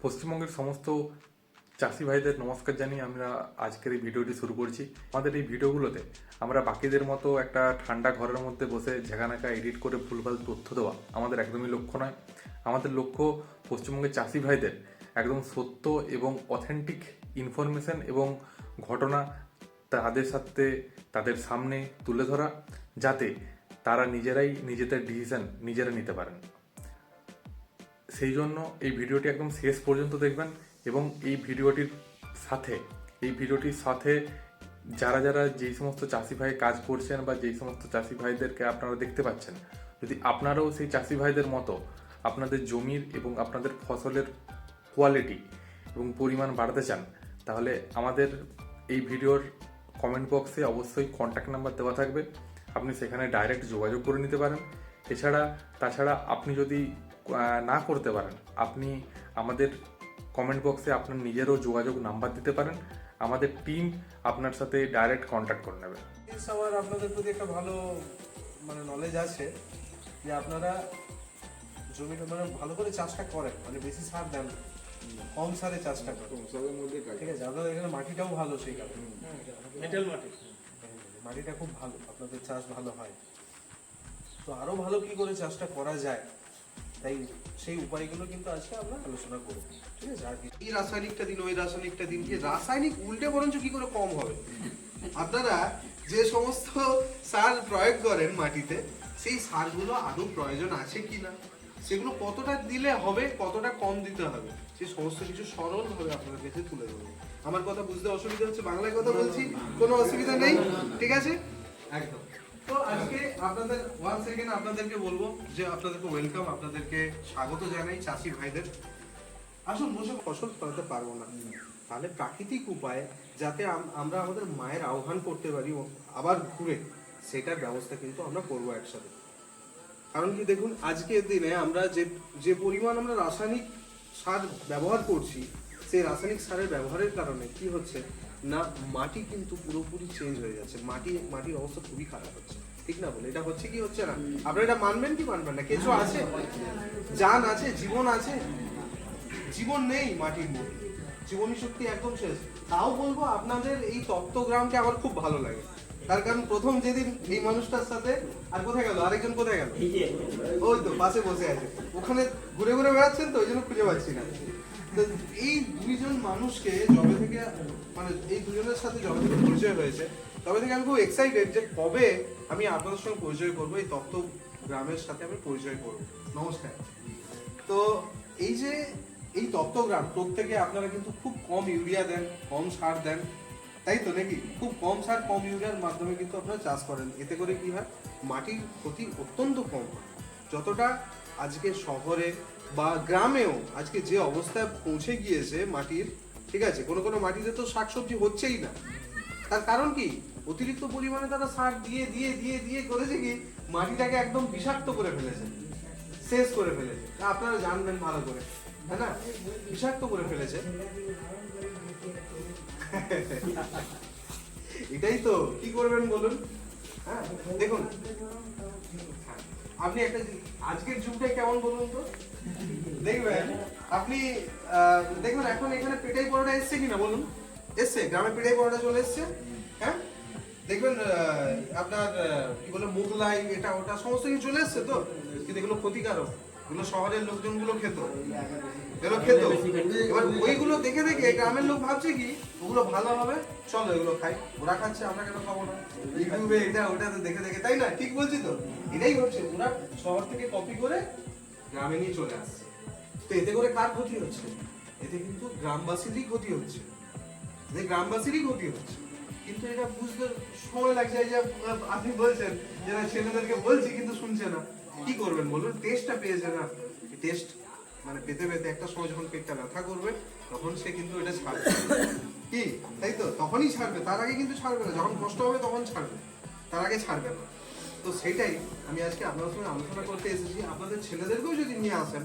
পশ্চিমবঙ্গের সমস্ত চাষি ভাইদের নমস্কার জানিয়ে আমরা আজকের এই ভিডিওটি শুরু করছি। আমাদের এই ভিডিওগুলোতে আমরা বাকিদের মতো একটা ঠান্ডা ঘরের মধ্যে বসে ঝাঁকানাকা এডিট করে ভুলভাল তথ্য দেওয়া আমাদের একদমই লক্ষ্য নয়। আমাদের লক্ষ্য পশ্চিমবঙ্গের চাষি ভাইদের একদম সত্য এবং অথেন্টিক ইনফরমেশন এবং ঘটনা তাদের সাথে তাদের সামনে তুলে ধরা, যাতে তারা নিজেরাই নিজেদের ডিসিশন নিজেরা নিতে পারেন। সেই জন্য এই ভিডিওটি একদম শেষ পর্যন্ত দেখবেন এবং এই ভিডিওটির সাথে যারা যারা যেই সমস্ত চাষি ভাই কাজ করছেন বা যেই সমস্ত চাষি ভাইদেরকে আপনারা দেখতে পাচ্ছেন, যদি আপনারাও সেই চাষি ভাইদের মতো আপনাদের জমির এবং আপনাদের ফসলের কোয়ালিটি এবং পরিমাণ বাড়াতে চান, তাহলে আমাদের এই ভিডিওর কমেন্ট বক্সে অবশ্যই কন্ট্যাক্ট নাম্বার দেওয়া থাকবে। আপনি সেখানে ডাইরেক্ট যোগাযোগ করে নিতে পারেন। তাছাড়া আপনি যদি না করতে পারেন, আপনি আমাদের কমেন্ট বক্সে আপনার নিজেরও যোগাযোগ নাম্বার দিতে পারেন। আমাদের টিম আপনার সাথে ডাইরেক্ট কন্ট্যাক্ট করে নেবে। আমার আপনাদের প্রতি একটা ভালো নলেজ আছে যে আপনারা জমিটা ভালো করে চাষটা করেন, বেশি সার দেন, কম সারে চাষটা করেন, ঠিক আছে? আপনাদের এখানে মাটিটাও ভালো, সেই কারণে মাটিটা খুব ভালো, আপনাদের চাষ ভালো হয়। তো আরো ভালো কি করে চাষটা করা যায়, তাই সেই উপায়গুলো কিন্তু আজকে আমরা আলোচনা করব, ঠিক আছে? আর এই রাসায়নিকটা দিন, ওই রাসায়নিকটা দিন, কি রাসায়নিক উল্টে বরঞ্চ কি করে কম হবে? আপনারা যে সমস্ত সার প্রয়োগ করেন মাটিতে, সেই সারগুলো আদৌ প্রয়োজন আছে কিনা, সেগুলো কতটা দিলে হবে, কতটা কম দিতে হবে, সেই সমস্ত কিছু সরলভাবে আপনাদের কাছে তুলে ধরবো। আমার কথা বুঝতে অসুবিধা হচ্ছে? বাংলায় কথা বলছি, কোনো অসুবিধা নেই, ঠিক আছে? একদম। তো আজকে আপনাদের ওয়ান সেকেন্ড আপনাদেরকে বলবো যে আপনাদেরকে ওয়েলকাম, আপনাদেরকে স্বাগত জানাই চাষি ভাইদের। আসুন, বসে ফসল ফলাতে পারবো না, তাহলে প্রাকৃতিক উপায়ে যাতে আমরা আমাদের মায়ের আহ্বান করতে পারি আবার ঘুরে, সেটার ব্যবস্থা কিন্তু আমরা করবো একসাথে। কারণ কি দেখুন, আজকের দিনে আমরা যে পরিমাণ আমরা রাসায়নিক সার ব্যবহার করছি, সেই রাসায়নিক সারের ব্যবহারের কারণে কি হচ্ছে না, মাটি কিন্তু পুরোপুরি চেঞ্জ হয়ে যাচ্ছে, মাটির অবস্থা খুবই খারাপ হচ্ছে, ঠিক না? বলে এটা হচ্ছে কি হচ্ছে না, আপনারা এটা মানবেন কি মানবেন না? কিছু আছে, জান আছে, জীবন আছে? জীবন নেই মাটির মধ্যে, জীবনী শক্তি একদম শেষ। তাও বলবো আপনাদের এই তত্ত্বগ্রামকে আমার খুব ভালো লাগে, তার কারণ প্রথম যেদিন এই মানুষটার সাথে, আর কোথায় গেল আরেকজন, কোথায় গেল? ওই তো পাশে বসে আছে, ওখানে ঘুরে ঘুরে বেড়াচ্ছেন, তো ওই জন্য খুঁজে পাচ্ছি না। তো এই দুইজন মানুষকে যবে থেকে এই দুজনের সাথে যবে থেকে পরিচয় হয়েছে, তবে থেকে আমি খুব এক্সাইটেড যে কবে আমি আপনাদের সঙ্গে পরিচয় করবো, এই তত্ত্ব গ্রামের সাথে আমি পরিচয় করবো। নমস্কার। তো এই যে এই তত্ত্বগ্রাম, প্রত্যেকে আপনারা কিন্তু খুব কম ইউরিয়া দেন, কম সার দেন, তাই তো নাকি? খুব কম সার কম ইউরিয়ার মাধ্যমে কিন্তু আপনারা চাষ করেন। এতে করে কি হয়, মাটির ক্ষতি অত্যন্ত কম হয়। যতটা আজকে শহরে বা গ্রামেও আজকে যে অবস্থায় পৌঁছে গিয়েছে মাটির, ঠিক আছে, কোনো কোনো মাটিতে তো শাকসবজি হচ্ছেই না। তার কারণ কি, অতিরিক্ত পরিমাণে তারা সার দিয়ে দিয়ে দিয়ে দিয়ে করেছে কি, মাটিটাকে একদম বিষাক্ত করে ফেলেছে, শেষ করে ফেলেছে। আপনারা জানবেন ভালো করে, তাই না? বিষাক্ত করে ফেলেছে। এটাই তো, কি করবেন বলুন? হ্যাঁ, দেখুন, আপনি একটা আজকের যুগটা কেমন বলুন তো, দেখবেন আপনি দেখবেন এখন এখানে পেটাই পরোটা এসছে কিনা বলুন? এসছে, গ্রামে পেটাই পরোটা চলে এসছে। হ্যাঁ, দেখবেন আপনার কি বলে মুগলাই, এটা ওটা সমস্ত কিছু চলে এসছে তো, কিন্তু এগুলো ক্ষতিকারক, এগুলো শহরের লোকজনগুলো খেত, এবার ওইগুলো দেখে দেখে গ্রামের লোক ভাবছে কি ওগুলো ভালো হবে, চলো এগুলো খাই, ওরা খাচ্ছে আমরা কেন খাবো না, ইউটিউবে এটা ওটা দেখে দেখে, তাই না? ঠিক বলছি তো? এটাই হচ্ছে, ওরা শহর থেকে কপি করে গ্রামে নিয়ে চলে আসছে। তো এতে করে কার ক্ষতি হচ্ছে? এতে কিন্তু গ্রামবাসীরই ক্ষতি হচ্ছে, গ্রামবাসীরই ক্ষতি হচ্ছে। কিন্তু এটা বুঝতে সময় লাগছে। এই যে আপনি বলছেন যে ছেলেদেরকে বলছি কিন্তু শুনছে না, কি করবেন বলুন? টেস্টটা পেয়েছে না, টেস্ট পেতে পেতে একটা সময় যখন পেটটা ব্যথা করবে, তখন সে কিন্তু এটা ছাড়বে, কি তাই তো? তখনই ছাড়বে, তার আগে কিন্তু ছাড়বে না। যখন কষ্ট হবে তখন ছাড়বে, তার আগে ছাড়বে না। তো সেটাই আমি আজকে আপনাদের সঙ্গে আলোচনা করতে এসেছি। আপনাদের ছেলেদেরকেও যদি নিয়ে আসেন,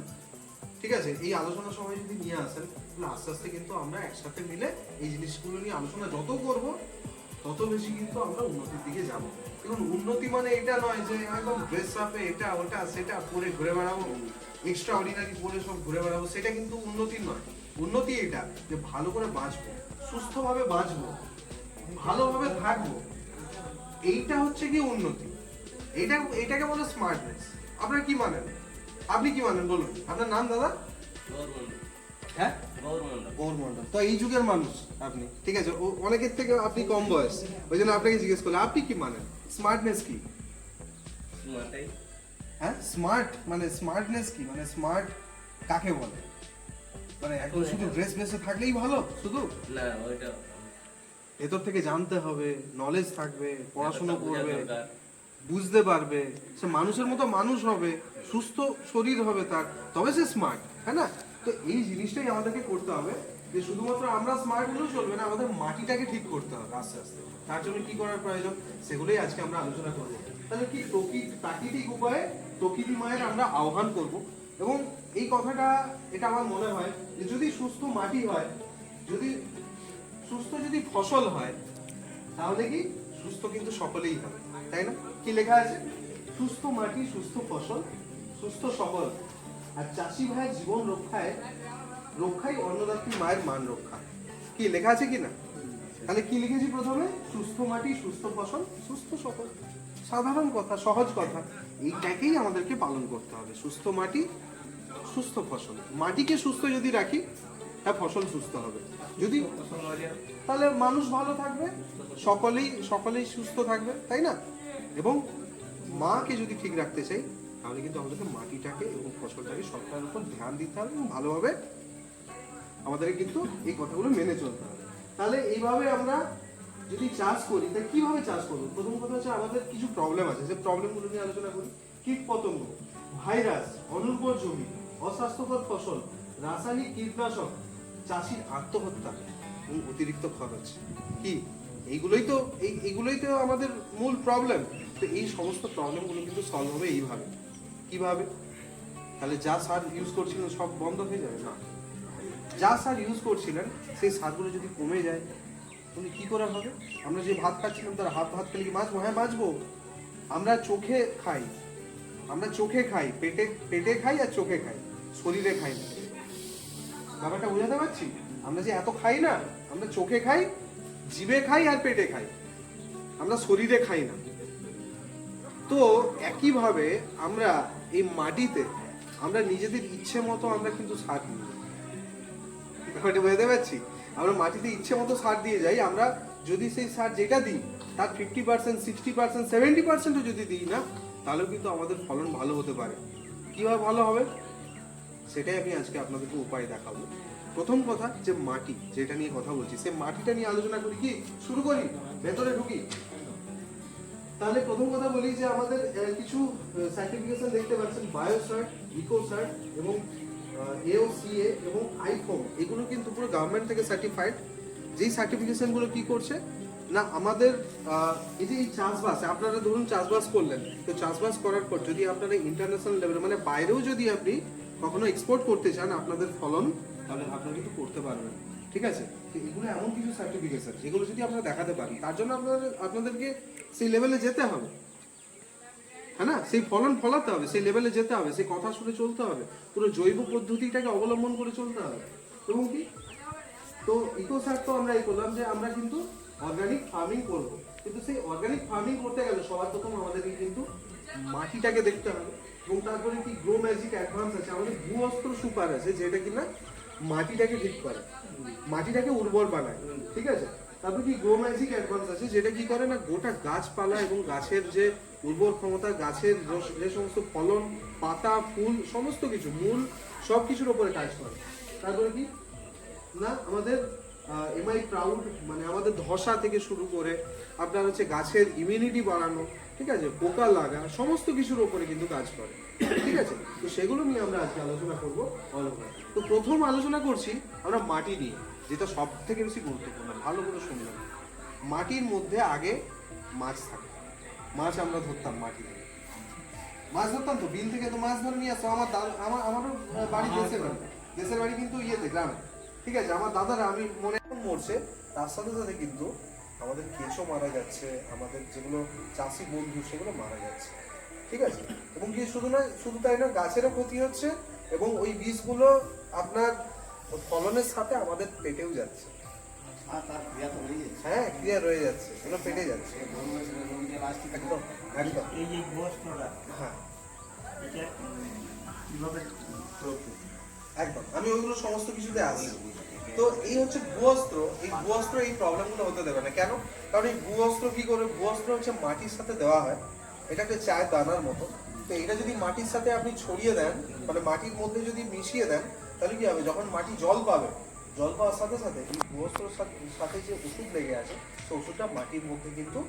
ঠিক আছে, এই আলোচনার সময় যদি নিয়ে আসেন, তাহলে আস্তে আস্তে কিন্তু আমরা একসাথে মিলে এই জিনিসগুলো নিয়ে আলোচনা যত করব, তত বেশি কিন্তু আমরা উন্নতির দিকে যাব। দেখুন, উন্নতি মানে এটা নয় যে একদম ড্রেস আপে এটা ওটা সেটা পরে ঘুরে বেড়াবো, এক্সট্রা অর্ডিনারি পরে সব ঘুরে বেড়াবো, সেটা কিন্তু উন্নতি নয়। উন্নতি এটা যে ভালো করে বাঁচবো, সুস্থভাবে বাঁচবো, ভালোভাবে থাকবো, এইটা হচ্ছে কি উন্নতি। এইটাকে বলে স্মার্টনেস। আপনারা কি মানেন? আপনি কি মানেন বলুন? আপনার নাম দাদা? হ্যাঁ, গৌর মন্ডল। তো এই যুগের মানুষ আপনি, ঠিক আছে, অনেকের থেকে আপনি কম বয়স, ওই জন্য আপনাকে জিজ্ঞেস করলে আপনি কি মানেন? স্মার্টনেস কি? হ্যাঁ, স্মার্ট মানে স্মার্টনেস কি, মানে স্মার্ট কাকে বলে? মানে একদম শুধু ড্রেস বেসে থাকলেই ভালো শুধু না, ওইটা ভেতর থেকে জানতে হবে, নলেজ থাকবে, পড়াশোনা করবে, বুঝতে পারবে, সে মানুষের মতো মানুষ হবে, সুস্থ শরীর হবে তার, তবে সে স্মার্ট, হ্যাঁ না? তো এই জিনিসটাই আমাদেরকে করতে হবে যে শুধুমাত্র আমরা স্মার্ট হলেও চলবে না, আমাদের মাটিটাকে ঠিক করতে হবে আস্তে আস্তে। তার জন্য কি করার প্রয়োজন সেগুলোই আজকে আমরা আলোচনা করবো। তাহলে কি প্রাকৃতিক উপায়ে প্রকৃতি মায়ের আমরা আহ্বান করব। এবং এই কথাটা এটা আমার মনে হয় যে যদি সুস্থ মাটি হয়, যদি ফসল হয়, তাহলে কি সুস্থ কিন্তু সকলেই হবে, তাই না? কি লেখা আছে? সুস্থ মাটি, সুস্থ ফসল, সুস্থ সবল, আর চাষি ভাইয়ের জীবন রক্ষাই অন্নদাত্রী মায়ের মান রক্ষা। কি লেখা আছে কি না? তাহলে কি লিখেছি প্রথমে? সুস্থ মাটি, সুস্থ ফসল, সুস্থ সবল। সাধারণ কথা, সহজ কথা, এইটাকেই আমাদেরকে পালন করতে হবে। সুস্থ মাটি, সুস্থ ফসল। মাটিকে সুস্থ যদি রাখি, হ্যাঁ, ফসল সুস্থ হবে। যদি তাহলে মানুষ ভালো থাকবে, সকলেই সুস্থ থাকবে, তাই না? এবং মাকে যদি ঠিক রাখতে চাই, তাহলে কিন্তু আমাদেরকে মাটিটাকে এবং ফসলটাকে সবটার উপর ধ্যান দিতে হবে এবং ভালোভাবে আমাদেরকে কিন্তু এই কথাগুলো মেনে চলতে হবে। তাহলে এইভাবে আমরা যদি চাষ করি, তাহলে কিভাবে চাষ করবো? প্রথম কথা হচ্ছে আমাদের কিছু প্রবলেম আছে, যে প্রবলেমগুলো নিয়ে আলোচনা করি। কীট পতঙ্গ, ভাইরাস, অনুর্বর জমি, অস্বাস্থ্যকর ফসল, রাসায়নিক কীটনাশক, চাষির আত্মহত্যা এবং অতিরিক্ত খরচ। কি এইগুলোই তো আমাদের মূল প্রবলেম। তো এই সমস্ত প্রবলেমগুলো কিন্তু সলভ হবে এইভাবে। কিভাবে? তাহলে যা সার ইউজ করছিলেন সব বন্ধ হয়ে যাবে না। যা সার ইউজ করছিলেন সেই সারগুলো যদি কমে যায়, তাহলে কি করে হবে? আমরা যে ভাত খাচ্ছিলাম তার ভাত খেলে কি বাঁচবো? হ্যাঁ, বাঁচবো। আমরা চোখে খাই, পেটে খাই আর চোখে খাই, শরীরে খাই না। ব্যাপারটা বোঝাতে পারছি? আমরা যে এত খাই না, আমরা চোখে খাই, জিভে খাই আর পেটে খাই, আমরা শরীরে খাই না। তো একইভাবে আমরা এই মাটিতে আমরা নিজেদের ইচ্ছে মতো আমরা কিন্তু সার দিই। ব্যাপারটা বোঝাতে পারছি? আমরা মাটিতে ইচ্ছে মতো সার দিয়ে যাই। আমরা যদি সেই সার যেটা দিই তার 50%, 60%, 70%ও যদি দিই না, তাহলেও কিন্তু আমাদের ফলন ভালো হতে পারে। কিভাবে ভালো হবে সেটাই আমি আজকে আপনাদেরকে উপায় দেখাবো। প্রথম কথা, যে মাটি যেটা নিয়ে কথা বলছি, সে মাটিটা নিয়ে আলোচনা করি। কি শুরু করি? ভেতরে ঢুকি। তাহলে প্রথম কথা বলি যে আমাদের কিছু সার্টিফিকেশন দেখতে পাচ্ছেন, বায়োসার্ট, ইকোসার্ট এবং AOCA এবং আইফোম, এগুলো কিন্তু পুরো গভর্নমেন্ট থেকে সার্টিফাইড। যেই সার্টিফিকেশনগুলো কি করছে না, আমাদের এই যে এই চাষবাস, আপনারা ধরুন চাষবাস করলেন, তো চাষবাস করার পর যদি আপনারা ইন্টারন্যাশনাল লেভেলে মানে বাইরেও যদি আপনি কখনো এক্সপোর্ট করতে চান আপনাদের ফলন, তাহলে আপনারা কিন্তু করতে পারবেন। ঠিক আছে? তো এগুলো এমন কিছু সার্টিফিকেশন যেগুলো যদি আপনারা দেখাতে পারেন, তার জন্য আপনাদেরকে সেই লেভেলে যেতে হবে, হ্যাঁ না? সেই ফলন ফলাতে হবে, সেই লেভেলে যেতে হবে, সেই কথা শুনে চলতে হবে, পুরো জৈব পদ্ধতিটাকে অবলম্বন করে চলতে হবে। এবং কি, তো ইকোসার তো আমরা এই করলাম যে আমরা কিন্তু অর্গানিক ফার্মিং করব। কিন্তু সেই অর্গানিক ফার্মিং করতে গেলে সবার প্রথম আমাদেরকে কিন্তু মাটিটাকে দেখতে হবে। এবং তারপরে কি গ্রো ম্যাজিক অ্যাডভান্স আছে, আমাদের ভূঅস্ত্র সুপার আছে, যেটা কিনা মাটিটাকে ঠিক করে, মাটিটাকে উর্বর বানায়। ঠিক আছে? তারপরে কি গ্রো ম্যাজিক অ্যাডভান্স আছে, যেটা কি করে না, গোটা গাছপালা এবং গাছের যে উর্বর ক্ষমতা, গাছের যে সমস্ত ফলন, পাতা, ফুল, সমস্ত কিছু, মূল, সব কিছুর উপরে কাজ করে। তারপরে কি না, আমাদের এমআই প্রাউড মানে আমাদের ধসা থেকে শুরু করে আপনার হচ্ছে গাছের ইমিউনিটি বাড়ানো, ঠিক আছে, পোকা লাগা, সমস্ত কিছুর উপরে কিন্তু কাজ করে। ঠিক আছে? তো সেগুলো নিয়ে আমরা আজকে আলোচনা করবো অলৌকিক। তো প্রথম আলোচনা করছি আমরা মাটি নিয়ে, যেটা সব থেকে বেশি গুরুত্বপূর্ণ। ভালো করে শুনবেন। মাটির মধ্যে আগে মাছ থাকে। মাছ আমরা ধরতাম মাটি থেকে, মাছ ধরতাম তো বিল থেকে, তো মাছ ধরে নিয়ে আসতো। আমারও বাড়ি দেশের বাড়ি কিন্তু ইয়েতে, গ্রামে। ঠিক আছে? আমার দাদারা, আমি মনে মরছে, তার সাথে সাথে কিন্তু আমাদের কেঁচো মারা যাচ্ছে, আমাদের যেগুলো চাষি বন্ধু সেগুলো মারা যাচ্ছে। ঠিক আছে? এবং কি শুধু তাই না, গাছেরও ক্ষতি হচ্ছে এবং ওই বিষগুলো আপনার তো ফলনের সাথে আমাদের পেটেও যাচ্ছে। হ্যাঁ, ক্রিয়া রয়ে যাচ্ছে, এগুলো পেটে যাচ্ছে। একদম একদম। এই যে বস্ত্রটা হ্যাঁ এটা কিভাবে প্রয়োগ করতে? একদম, আমি ওইগুলো সমস্ত কিছুতে আসি। তো এই হচ্ছে ভূঅস্ত্র। এই ভূঅস্ত্র এই প্রবলেমগুলো হতে দেবে না। কেন? কারণ এই ভূঅস্ত্র কি করে, ভূঅস্ত্র হচ্ছে মাটির সাথে দেওয়া হয়, এটা একটা চায়ের দানার মতো। তো এটা যদি মাটির সাথে আপনি ছড়িয়ে দেন, মানে মাটির মধ্যে যদি মিশিয়ে দেন, তাহলে কি হবে, যখন মাটি জল পাবে, জল পাওয়ার সাথে সাথে এই ভূঅস্ত্রের সাথে যে ওষুধ লেগে আছে, সেই ওষুধটা মাটির মধ্যে কিন্তু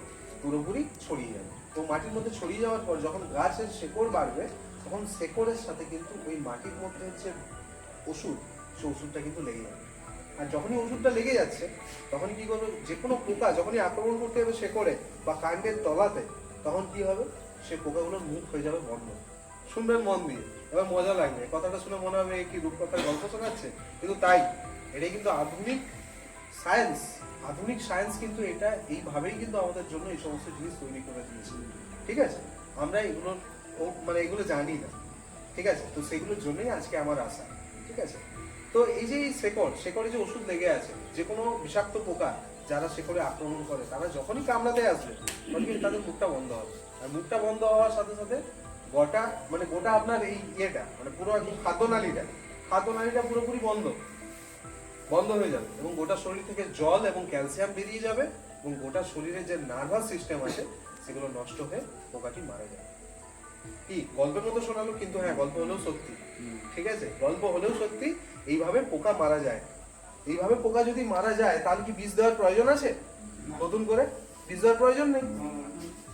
পুরোপুরি ছড়িয়ে যাবে। তো মাটির মধ্যে ছড়িয়ে যাওয়ার পর যখন গাছের শেকড় বাড়বে, তখন শেকড়ের সাথে কিন্তু ওই মাটির মধ্যে হচ্ছে ওষুধ, সেই ওষুধটা কিন্তু লেগে যাবে। আর যখনই ওষুধটা লেগে যাচ্ছে, তখন কি করবে, যে কোনো পোকা যখনই আক্রমণ করতে হবে শেকড়ে বা কাণ্ডের তলাতে, তখন কি হবে, সে পোকাগুলোর মুখ হয়ে যাবে বন্ধ। শুনবেন মন দিয়ে, এবার মজা লাগবে, কথাটা শুনে মনে হবে কি রূপকথার গল্প শোনাচ্ছে, কিন্তু তাই। এটাই কিন্তু আধুনিক সায়েন্স। আধুনিক সায়েন্স কিন্তু এটা এইভাবেই কিন্তু আমাদের জন্য এই সমস্ত জিনিস তৈরি করে দিয়েছে। ঠিক আছে, আমরা এগুলো মানে এগুলো জানি না। ঠিক আছে, তো সেগুলোর জন্যই আজকে আমার আশা। ঠিক আছে, তো এই যে এই শেকড়ে যে ওষুধ লেগে আছে, যে কোনো বিষাক্ত পোকা যারা শেকড়ে আক্রমণ করে, তারা যখনই কামড়াতে আসবে, তখন কিন্তু তাদের মুখটা বন্ধ হবে। আর মুখটা বন্ধ হওয়ার সাথে সাথে গোটা আপনার এই ইয়েটা, মানে পুরো একদম খাদ্যনালীটা পুরোপুরি বন্ধ হয়ে যাবে, এবং গোটা শরীর থেকে জল এবং ক্যালসিয়াম বেরিয়ে যাবে, এবং গোটা শরীরের যে নার্ভাস সিস্টেম আছে সেগুলো নষ্ট হয়ে পোকাটি মারা যাবে। কি গল্পের মতো শোনালো, কিন্তু হ্যাঁ, গল্প হলেও সত্যি। ঠিক আছে, গল্প হলেও সত্যি। এইভাবে পোকা মারা যায়। এইভাবে পোকা যদি মারা যায়, তাহলে কি বিষ দেওয়ার প্রয়োজন আছে? নতুন করে বিষ দেওয়ার প্রয়োজন নেই।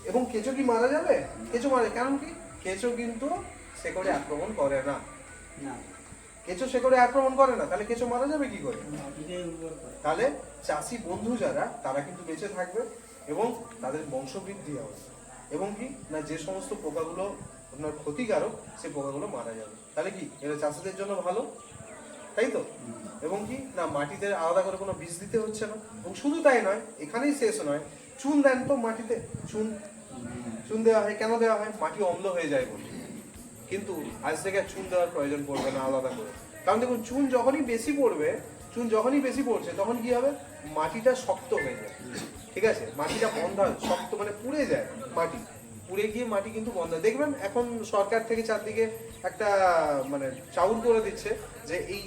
এবং কেঁচো কি মারা যাবে? কেঁচো মারে, কারণ কি, কেঁচো কিন্তু শেকড়ে আক্রমণ করে না। না, কেঁচো শেকড়ে আক্রমণ করে না, তাহলে কেঁচো মারা যাবে কি করে? মাটিটাই উর্বর করে। তাহলে চাষি বন্ধু যারা, তারা কিন্তু বেঁচে থাকবে এবং তাদের বংশবৃদ্ধি হবে, এবং কি না, যে সমস্ত পোকাগুলো আপনার ক্ষতিকারক, সেই পোকাগুলো মারা যাবে। তাহলে কি এটা চাষিদের জন্য ভালো, তাই তো? এবং কি না, মাটিতে আলাদা করে কোনো বীজ দিতে হচ্ছে না। এবং শুধু তাই নয়, এখানেই শেষ নয়, চুন দেন তো মাটিতে, চুন দেওয়া হয়। কেন দেওয়া হয়? মাটি অম্ল হয়ে যায় বলে। কিন্তু আজ থেকে আর চুন দেওয়ার প্রয়োজন পড়বে না আলাদা করে। কারণ দেখুন, চুন যখনই বেশি পড়ছে, তখন কি হবে, মাটিটা শক্ত হয়ে যায়। ঠিক আছে, মাটিটা বন্ধ হয়, শক্ত মানে পুড়ে যায়। মাটি পুড়ে গিয়ে মাটি কিন্তু বন্ধ হয়। দেখবেন এখন সরকার থেকে চারদিকে একটা মানে চাউর করে দিচ্ছে, যে এই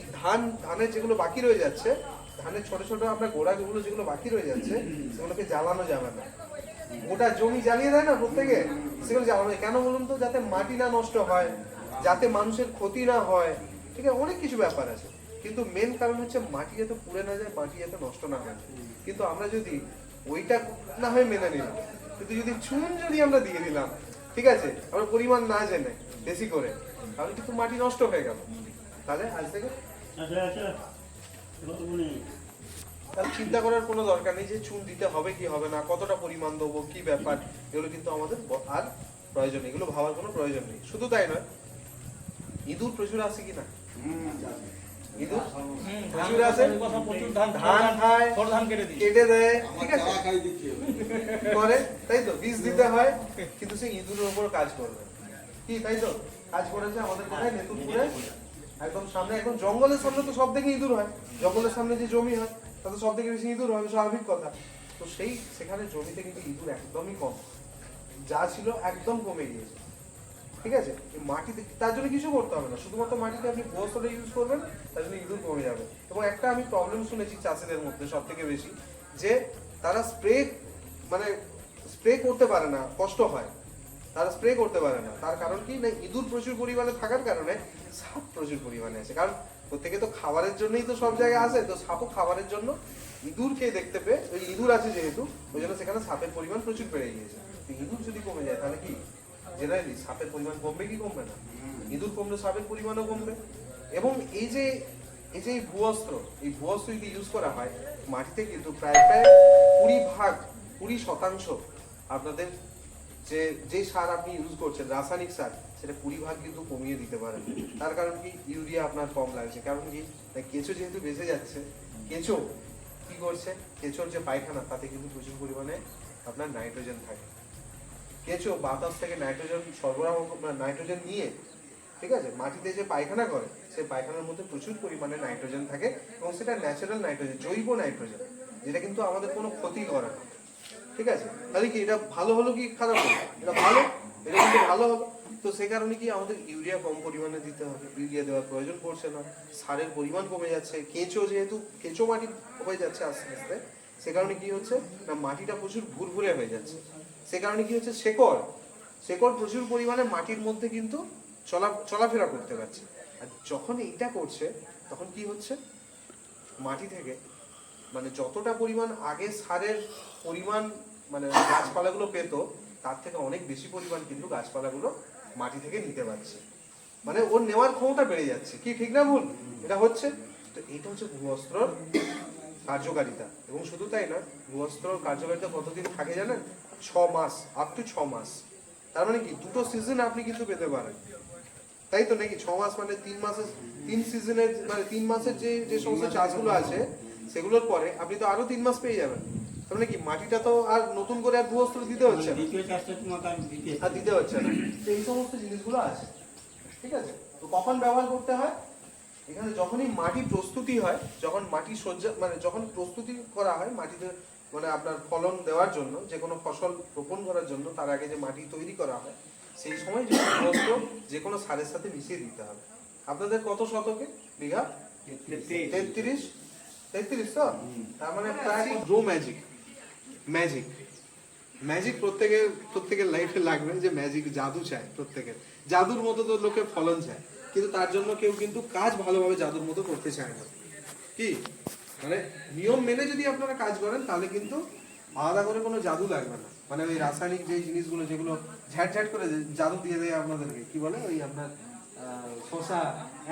ধানের যেগুলো বাকি রয়ে যাচ্ছে, ধানের ছোট ছোট আপনার গোড়াগুলো যেগুলো বাকি রয়ে যাচ্ছে, সেগুলোকে জ্বালানো যাবে না। গোটা জমি জ্বালিয়ে দেয় না প্রত্যেকে, সেগুলো জ্বালানো যায়। কেন বলুন তো? যাতে মাটি না নষ্ট হয়, যাতে মানুষের ক্ষতি না হয়। ঠিক আছে, অনেক কিছু ব্যাপার আছে, কিন্তু মেন কারণ হচ্ছে মাটি যাতে পুড়ে না যায়, মাটি যাতে নষ্ট না হয়। কিন্তু আমরা যদি ওইটা না হয় মেনে নিলাম, কিন্তু যদি চুন যদি আমরা দিয়ে দিলাম, ঠিক আছে, আমরা পরিমাণ না জেনে বেশি করে, তাহলে কিন্তু মাটি নষ্ট হয়ে গেল। তাহলে আজ থেকে আচ্ছা আচ্ছা, কতগুলি তাহলে চিন্তা করার কোনো দরকার নেই যে চুন দিতে হবে কি হবে না, কতটা পরিমাণ দেবো, কি ব্যাপার, এগুলো কিন্তু আমাদের আর প্রয়োজন নেই, এগুলো ভাবার কোনো প্রয়োজন নেই। শুধু তাই নয়, ইঁদুর প্রচুর আসে কিনা? ইঁদুর প্রচুর আসে, ধান খায়, কেটে দেয়, ঠিক আছে, করে, তাই তো, বীজ দিতে হয়, কিন্তু সে ইঁদুরের উপর কাজ করবে কি, তাই তো? কাজ করেছে আমাদের কোথায়, নেতুরপুরে, একদম সামনে, একদম জঙ্গলের সামনে তো সব থেকে ইঁদুর হয়। জঙ্গলের সামনে যে জমি হয়, তাতে সব থেকে বেশি ইঁদুর হয়, স্বাভাবিক কথা। তো সেখানে জমিতে কিন্তু ইঁদুর একদমই কম, যা ছিল একদম কমে গিয়েছে। ঠিক আছে, মাটিতে তার জন্য কিছু করতে হবে না, শুধুমাত্র মাটিতে আপনি ভূস্বরে ইউজ করবেন, তার জন্য ইঁদুর কমে যাবে। এবং একটা আমি প্রবলেম শুনেছি চাষিদের মধ্যে সব থেকে বেশি, যে তারা স্প্রে করতে পারে না, কষ্ট হয়, তারা স্প্রে করতে পারে না। তার কারণ কি না, ইঁদুর প্রচুর পরিমাণে থাকার কারণে সাপ প্রচুর পরিমাণে আছে। কারণ প্রত্যেকে তো খাবারের জন্যই তো সব জায়গায় আসে, তো সাপও খাবারের জন্য ইঁদুরকে দেখতে পেয়ে, ওই ইঁদুর আছে যেহেতু, ওই জন্য সেখানে সাপের পরিমাণ প্রচুর বেড়ে গিয়েছে। তো ইঁদুর যদি কমে যায়, তাহলে কি জেনারেলি সাপের পরিমাণ কমবে কি কমবে না? ইঁদুর কমলে সাপের পরিমাণও কমবে। এবং এই যে ভূঅস্ত্র, এই ভূঅস্ত্র যদি ইউজ করা হয় মাটিতে, কিন্তু প্রায় 20% আপনাদের যে সার আপনি ইউজ করছেন, রাসায়নিক সার, সেটা 20% কিন্তু কমিয়ে দিতে পারেন। তার কারণ কি, ইউরিয়া আপনার কম লাগছে। কারণ কি, কেঁচো যেহেতু বেঁচে যাচ্ছে, কেঁচো কি করছে, কেঁচোর যে পায়খানা, তাতে কিন্তু প্রচুর পরিমাণে আপনার নাইট্রোজেন থাকে। কেঁচো বাতাস থেকে নাইট্রোজেন সরবরাহ, নাইট্রোজেন নিয়ে ঠিক আছে, মাটিতে যে পায়খানা করে সেই পায়খানার মধ্যে প্রচুর পরিমাণে নাইট্রোজেন থাকে এবং সেটা ন্যাচারাল নাইট্রোজেন, জৈব নাইট্রোজেন, যেটা কিন্তু আমাদের কোনো ক্ষতি করে না। ঠিক আছে, তাহলে কি এটা ভালো হলো কি খারাপ হলো? এটা ভালো, এটা কিন্তু ভালো হলো। তো সে কারণে কি আমাদের ইউরিয়া কম পরিমাণে দিতে হবে, ইউরিয়া দেওয়ার প্রয়োজন পড়ছে না, সারের পরিমাণ কমে যাচ্ছে, কেঁচো যেহেতু কেঁচো মাটি হয়ে যাচ্ছে আস্তে আস্তে, সে কারণে কি হচ্ছে না মাটিটা প্রচুর ভুরভুরে হয়ে যাচ্ছে। সে কারণে কি হচ্ছে শেকড় শেকড় প্রচুর পরিমাণে মাটির মধ্যে কিন্তু চলাফেরা করতে পারছে। আর যখন এইটা করছে তখন কি হচ্ছে মাটি থেকে মানে যতটা পরিমাণ আগে সারের পরিমাণ মানে গাছপালাগুলো পেত তার থেকে অনেক বেশি পরিমাণ কিন্তু গাছপালাগুলো মাটি থেকে নিতে পারছে, মানে ওর নেওয়ার ক্ষমতা বেড়ে যাচ্ছে। কি ঠিক না ভুল? এটা হচ্ছে। তো এটা হচ্ছে ভূবস্ত্রর কার্যকারিতা। এবং শুধু তাই না, ভূবস্ত্রর কার্যকারিতা কতদিন থাকে জানেন? 6 মাস, আপ টু 6 মাস। তার মানে কি দুটো সিজন আপনি কিন্তু পেতে পারেন, তাই তো নাকি? 6 মাস মানে 3 মাসের 3 সিজনের মানে 3 মাসের যে যে সমস্ত চাষগুলো আছে সেগুলোর পরে আপনি তো আরো 3 মাস পেয়ে যাবেন। তার মানে কি মাটিটা তো আর নতুন করে আর ভূবস্ত্র দিতে হচ্ছে না, দ্বিতীয় চাষটা তোমার আর দ্বিতীয় আর দিতে হচ্ছে না। তো এই সমস্ত জিনিসগুলো আছে। ঠিক আছে, তো কখন ব্যবহার করতে হয়? এখানে যখনই মাটি প্রস্তুতি হয়, যখন মাটি সজ্জা মানে যখন প্রস্তুতি করা হয় মাটিতে মানে আপনার ফলন দেওয়ার জন্য, যে কোনো ফসল রোপণ করার জন্য তার আগে যে মাটি তৈরি করা হয় সেই সময় যে সমস্ত যে কোনো সারের সাথে মিশিয়ে দিতে হবে। আপনাদের কত শতকে বিঘা? 33 33 তো? তার মানে প্রায় গ্রো ম্যাজিক ম্যাজিক ম্যাজিক প্রত্যেকের লাইফে লাগবে, যে ম্যাজিক জাদু চায় প্রত্যেকের। জাদুর মতো তো লোকে ফলন চায়, কিন্তু তার জন্য কেউ কিন্তু কাজ ভালোভাবে জাদুর মতো করতে চায় না। কি মানে নিয়ম মেনে যদি আপনারা কাজ করেন তাহলে কিন্তু আলাদা করে কোনো জাদু লাগবে না। মানে ওই রাসায়নিক যে জিনিসগুলো যেগুলো ঝ্যাট করে জাদু দিয়ে দেয় আপনাদেরকে, কি বলে ওই আপনার শশা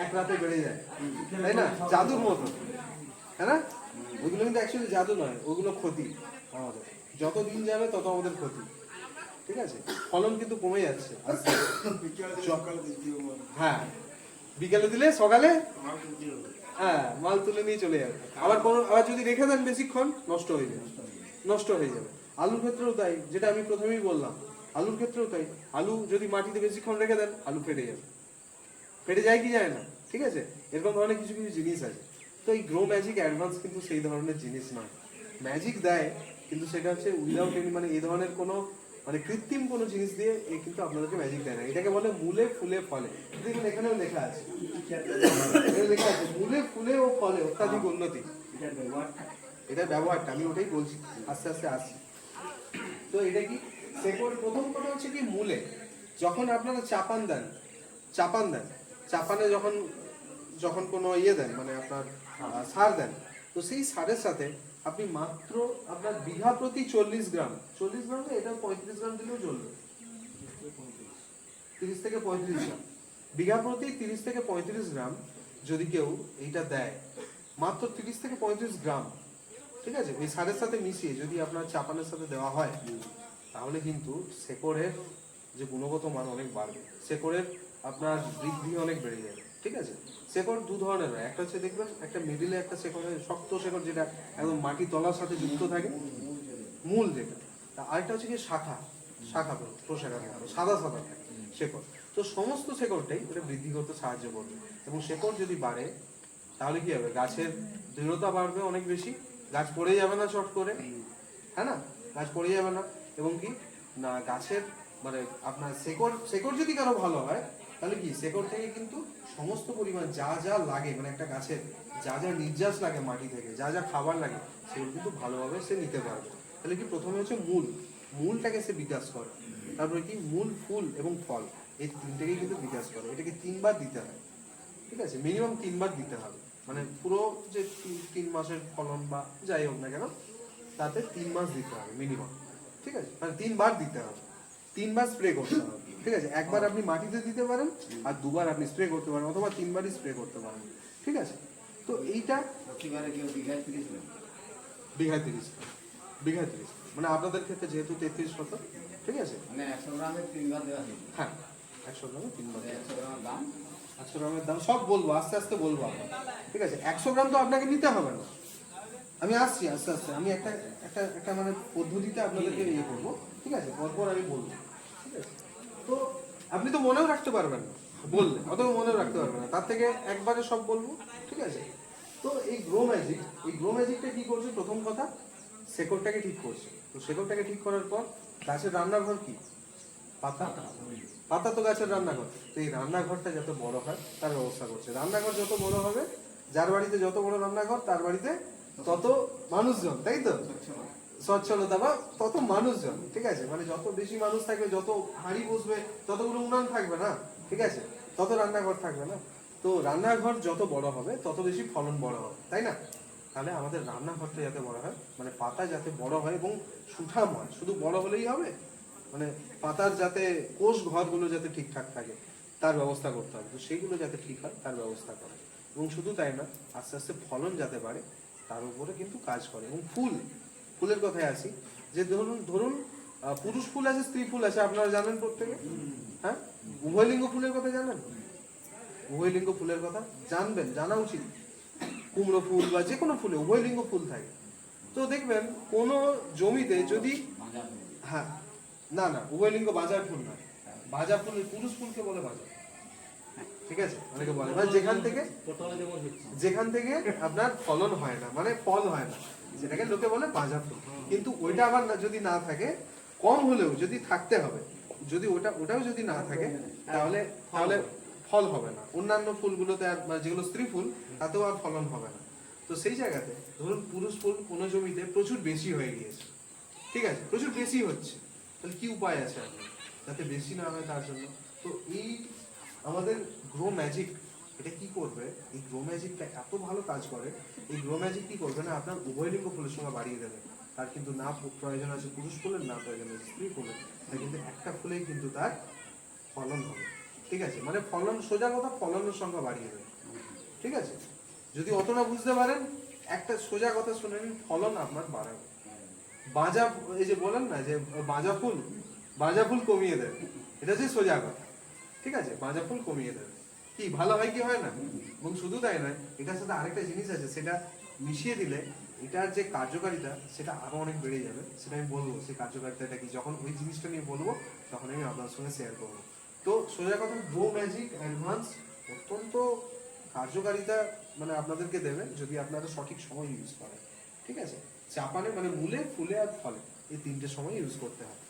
এক রাতে বেড়ে যায়, তাই না? জাদুর মতো, হ্যাঁ না? ওইগুলো কিন্তু অ্যাকচুয়ালি জাদু নয়, ওগুলো ক্ষতি আমাদের। যত দিন যাবে তত আমাদের ক্ষতি। ঠিক আছে, ফলন কিন্তু কমে যাচ্ছে আস্তে আস্তে। হ্যাঁ, বিকেলে দিলে সকালে হ্যাঁ মাল তুলে নিয়ে চলে যাবে। আবার যদি রেখে দেন বেশিক্ষণ নষ্ট হয়ে যাবে। আলুর ক্ষেত্রেও তাই, যেটা আমি প্রথমেই বললাম, আলুর ক্ষেত্রেও তাই। আলু যদি মাটিতে বেশিক্ষণ রেখে দেন আলু ফেটে যায় কি যায় না? ঠিক আছে, এরকম ধরনের কিছু কিছু জিনিস আছে। তো এই গ্রো ম্যাজিক অ্যাডভান্স কিন্তু সেই ধরনের জিনিস নয়। ম্যাজিক দেয় কিন্তু সেটা হচ্ছে উইদাউট এনি মানে এই ধরনের কোনো মানে কৃত্রিম কোনো জিনিস দিয়ে এ কিন্তু আপনাদেরকে ম্যাজিক দেয় না। এটাকে বলে মূলে ফুলে ফলে। দেখুন এখানেও লেখা আছে, মূলে ফুলে ও ফলে অত্যাধিক উন্নতি। এটা ব্যবহারটা আমি ওটাই বলছি, আস্তে আস্তে আসি। তো এটা কি শেকড়? প্রথম কথা হচ্ছে কি মূলে যখন আপনারা চাপান দেন চাপানে যখন কোনো ইয়ে দেন মানে আপনার সার দেন, তো সেই সারের সাথে আপনি মাত্র আপনার বিঘা প্রতি 40 গ্রাম এটা 35 গ্রাম দিলেও চলবে, 30 থেকে 35 গ্রাম বিঘা প্রতি 30 থেকে 35 গ্রাম যদি কেউ এইটা দেয়, মাত্র 30 থেকে 35 গ্রাম, ঠিক আছে, ওই সারের সাথে মিশিয়ে যদি আপনার চাপানের সাথে দেওয়া হয় তাহলে কিন্তু শেকড়ের যে গুণগত মান অনেক বাড়বে, শেকড়ের আপনার বৃদ্ধি অনেক বেড়ে যাবে। ঠিক আছে, শেকড় দু ধরনের হয়, একটা হচ্ছে দেখবেন একটা মিডিলে একটা শেকড় হয় শক্ত শেকড় যেটা একদম মাটি তলার সাথে যুক্ত থাকে, মূল যেটা। আরেকটা হচ্ছে কি শাখা প্রশাখার মতো সাদা থাকে শেকড়। তো সমস্ত শেকড়টাই এটা বৃদ্ধি করতে সাহায্য করবে। এবং শেকড় যদি বাড়ে তাহলে কি হবে? গাছের দৃঢ়তা বাড়বে অনেক বেশি, গাছ পড়ে যাবে না চট করে, হ্যাঁ না? গাছ পড়ে যাবে না। এবং কি না গাছের মানে আপনার শেকড় যদি কারো ভালো হয় তাহলে কি শেকড় থেকে কিন্তু সমস্ত পরিমাণ যা লাগে মানে একটা গাছের যা নির্যাস লাগে মাটি থেকে, যা খাবার লাগে সেগুলো কিন্তু ভালোভাবে সে নিতে পারবে। তাহলে কি প্রথমে হচ্ছে মূলটাকে সে বিকাশ করে, তারপরে কি মূল, ফুল এবং ফল এই তিনটেকেই কিন্তু বিকাশ করে। এটাকে 3 বার দিতে হয়, ঠিক আছে, মিনিমাম 3 বার দিতে হবে। মানে পুরো যে 3 মাসের ফলন বা যাই হোক না কেন তাতে 3 মাস দিতে হবে মিনিমাম। ঠিক আছে, মানে 3 বার দিতে হবে, 3 বার স্প্রে করতে হবে। ঠিক আছে, একবার আপনি মাটিতে দিতে পারেন আর 2 বার আপনি স্প্রে করতে পারেন, অথবা 3 বারই স্প্রে করতে পারেন। ঠিক আছে, তো এইটা বিঘায় 30 মানে আপনাদের ক্ষেত্রে যেহেতু 33 শত, ঠিক আছে, মানে 100 গ্রামে 3 বার দেওয়া হয়। হ্যাঁ 100 গ্রামে 3 বার। 100 গ্রামের দাম 100 গ্রামের দাম সব বলবো, আস্তে আস্তে বলবো আপনার। ঠিক আছে, 100 গ্রাম তো আপনাকে নিতে হবে না, আমি আসছি আস্তে আস্তে। আমি একটা মানে পদ্ধতিতে আপনাদেরকে করবো, ঠিক আছে, পরপর আমি বলবো। ঠিক আছে, তো আপনি তো মনেও রাখতে পারবেন না, বললে অত মনে রাখতে পারবে না, তার থেকে একবারে সব বলবো, ঠিক আছে? তো এই গ্রো ম্যাজিকটা কি করছে? প্রথম কথা, শেকড়টাকে ঠিক করছে। তো শেকড়টাকে ঠিক করার পর গাছের রান্নাঘর কি? পাতা তো গাছের রান্নাঘর। তো এই রান্নাঘরটা যত বড় হয় তার ব্যবস্থা করছে। রান্নাঘর যত বড় হবে, যার বাড়িতে যত বড় রান্নাঘর তার বাড়িতে তত মানুষজন, তাই তো? সচ্ছলতা বা তত মানুষজন, ঠিক আছে? মানে যত বেশি মানুষ থাকবে, যত হাঁড়ি বসবে, ততগুলো উনান থাকবে না, ঠিক আছে? তত রান্নাঘর থাকবে না। তো রান্নাঘর যত বড় হবে তত বেশি ফলন বড় হবে, তাই না? তাহলে আমাদের রান্নাঘরটা যাতে বড় হয়, মানে পাতা যাতে বড় হয় এবং সুঠাম হয়, শুধু বড় হলেই হবে? মানে পাতার যাতে কোষ ঘরগুলো যাতে ঠিকঠাক থাকে তার ব্যবস্থা করতে হবে। তো সেইগুলো যাতে ঠিক হয় তার ব্যবস্থা করে। এবং শুধু তাই না, আস্তে আস্তে ফলন যাতে বাড়ে তার উপরে কিন্তু কাজ করে। এবং ফুলের কথায় আসি, যে ধরুন পুরুষ ফুল আছে, স্ত্রী ফুল আছে, আপনারা জানেন প্রত্যেকে, হ্যাঁ? উভয়লিঙ্গ ফুলের কথা জানেন? উভয়লিঙ্গ ফুলের কথা জানবেন, জানা উচিত। কুমড়ো ফুল বা যে কোনো ফুলে উভয়লিঙ্গ ফুল থাকে। তো দেখবেন কোনো জমিতে যদি, হ্যাঁ, না উভয়লিঙ্গ বাজার ফুল না, বাজার ফুল পুরুষ ফুলকে বলে বাজার, ঠিক আছে? অনেকে বলে মানে যেখান থেকে আপনার ফলন হয় না, মানে ফল হয় না, সেটাকে লোকে বলে বাজার ফুল। কিন্তু ওইটা আবার যদি না থাকে, কম হলেও যদি থাকতে হবে, যদি ওটাও যদি না থাকে, তাহলে ফল হবে না। অন্যান্য ফুলগুলোতে আর, মানে যেগুলো স্ত্রী ফুল, তাতেও আর ফলন হবে না। তো সেই জায়গাতে ধরুন পুরুষ ফুল কোনো জমিতে প্রচুর বেশি হয়ে গিয়েছে, ঠিক আছে, প্রচুর বেশি হচ্ছে, তাহলে কি উপায় আছে আপনার যাতে বেশি না হয় তার জন্য? তো এই আমাদের গ্রো ম্যাজিক এটা কি করবে? এই গ্রো ম্যাজিকটা এত ভালো কাজ করে। এই গ্রো ম্যাজিক কি করবে না, আপনার উভয়লিঙ্গ ফুলের সংখ্যা বাড়িয়ে দেবে। তার কিন্তু না প্রয়োজন আছে পুরুষ ফুলের, না প্রয়োজন আছে স্ত্রী ফুলের, তাই কিন্তু একটা ফুলেই কিন্তু তার ফলন হবে, ঠিক আছে? মানে ফলন, সোজা কথা, ফলনের সংখ্যা বাড়িয়ে দেবে, ঠিক আছে? যদি অত না বুঝতে পারেন, একটা সোজা কথা শুনে নিন, ফলন আপনার বাড়াবে। বাজা, এই যে বলেন না যে বাজা ফুল কমিয়ে দেবে, এটা হচ্ছে সোজা কথা, ঠিক আছে? বাজা ফুল কমিয়ে দেবে, কি ভালো হয় কি হয় না? এবং শুধু তাই নয়, এটার সাথে আরেকটা জিনিস আছে, সেটা মিশিয়ে দিলে এটার যে কার্যকারিতা সেটা আরো অনেক বেড়ে যাবে। সেটা আমি বলবো, সেই কার্যকারিতাটা কি, যখন ওই জিনিসটা নিয়ে বলবো তখন আমি আপনার সঙ্গে শেয়ার করবো। তো সোজা কথা, গ্রো ম্যাজিক অ্যাডভান্স অত্যন্ত কার্যকারিতা মানে আপনাদেরকে দেবে যদি আপনারা সঠিক সময় ইউজ করেন, ঠিক আছে? চাপানে মানে মূলে, ফুলে আর ফলে, এই তিনটে সময় ইউজ করতে হয়।